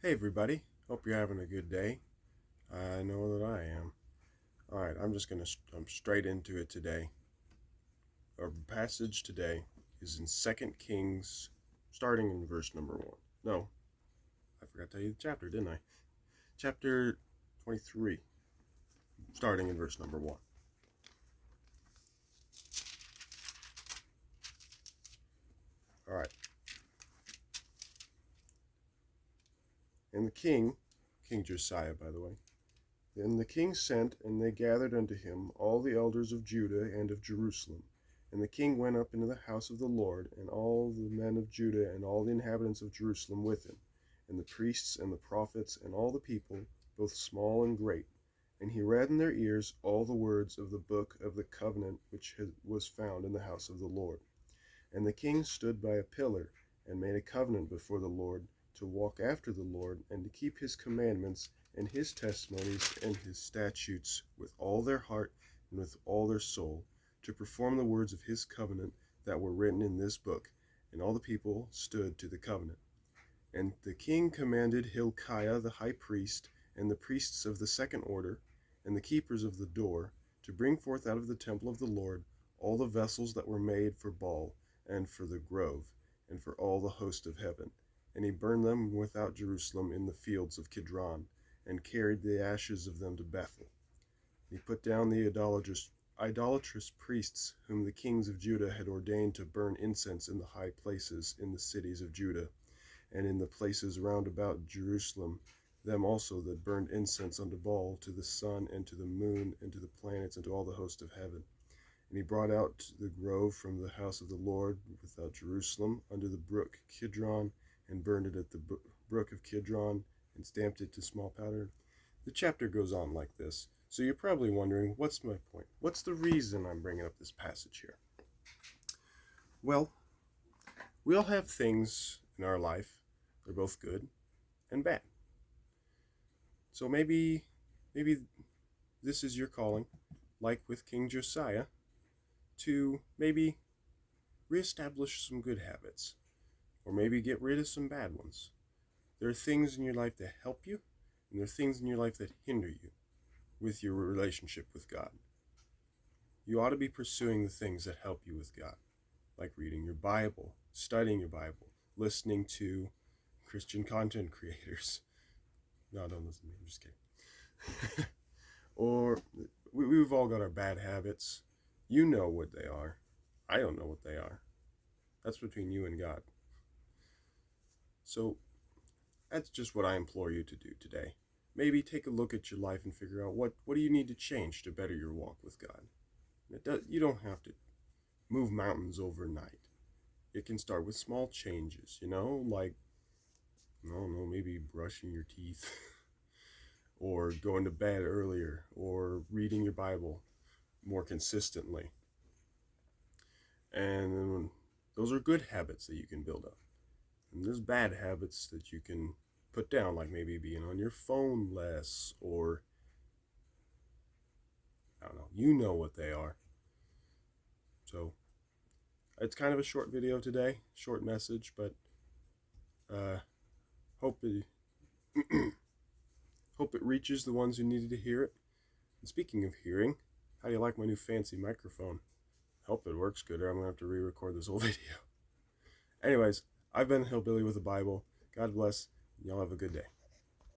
Hey everybody, hope you're having a good day. I know that I am. Alright, I'm just going to jump straight into it today. Our passage today is in 2 Kings, starting in verse number 1. No, I forgot to tell you the chapter, didn't I? Chapter 23, starting in verse number 1. Alright. And the king, King Josiah, by the way, then the king sent, and they gathered unto him all the elders of Judah and of Jerusalem. And the king went up into the house of the Lord, and all the men of Judah and all the inhabitants of Jerusalem with him, and the priests and the prophets and all the people, both small and great. And he read in their ears all the words of the book of the covenant which was found in the house of the Lord. And the king stood by a pillar, and made a covenant before the Lord, to walk after the Lord, and to keep his commandments and his testimonies and his statutes with all their heart and with all their soul, to perform the words of his covenant that were written in this book. And all the people stood to the covenant. And the king commanded Hilkiah the high priest, and the priests of the second order, and the keepers of the door, to bring forth out of the temple of the Lord all the vessels that were made for Baal, and for the grove, and for all the host of heaven. And he burned them without Jerusalem in the fields of Kidron, and carried the ashes of them to Bethel. And he put down the idolatrous priests whom the kings of Judah had ordained to burn incense in the high places in the cities of Judah, and in the places round about Jerusalem, them also that burned incense unto Baal, to the sun, and to the moon, and to the planets, and to all the host of heaven. And he brought out the grove from the house of the Lord without Jerusalem unto the brook Kidron, and burned it at the brook of Kidron, and stamped it to small powder. The chapter goes on like this. So you're probably wondering, what's my point? What's the reason I'm bringing up this passage here? Well, we all have things in our life. They're both good and bad. So maybe this is your calling, like with King Josiah, to maybe reestablish some good habits, or maybe get rid of some bad ones. There are things in your life that help you, and there are things in your life that hinder you with your relationship with God. You ought to be pursuing the things that help you with God, like reading your Bible, studying your Bible, listening to Christian content creators. No, don't listen to me, I'm just kidding. Or we've all got our bad habits. You know what they are. I don't know what they are. That's between you and God. So that's just what I implore you to do today. Maybe take a look at your life and figure out what do you need to change to better your walk with God. You don't have to move mountains overnight. It can start with small changes, like, I don't know, maybe brushing your teeth or going to bed earlier or reading your Bible more consistently. And those are good habits that you can build up. And there's bad habits that you can put down, like maybe being on your phone less, or I don't know, you know what they are. So it's kind of a short video today, short message, but hope it hope it reaches the ones who needed to hear it. And speaking of hearing, how do you like my new fancy microphone? Hope it works good, or I'm gonna have to re-record this whole video. Anyways, I've been Hillbilly with the Bible. God bless, and y'all have a good day.